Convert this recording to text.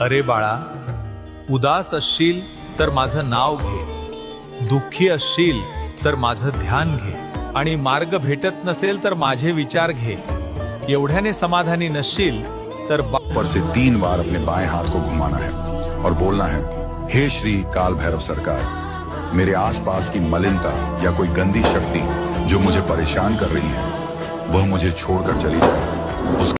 अरे बाळा, उदास असशील तर माझं नाव घे, दुःखी असशील तर माझं ध्यान घे, आणि मार्ग भेटत नसेल तर माझे विचार घे. एवढ्याने समाधानी नसशील तर ऊपर से 3 बार अपने बाएं हाथ को घुमाना है और बोलना है, हे श्री काल भैरव सरकार, मेरे आसपास की मलिनता या कोई गंदी शक्ति जो मुझे परेशान कर रही है वह मुझे छोड़कर चली जाए.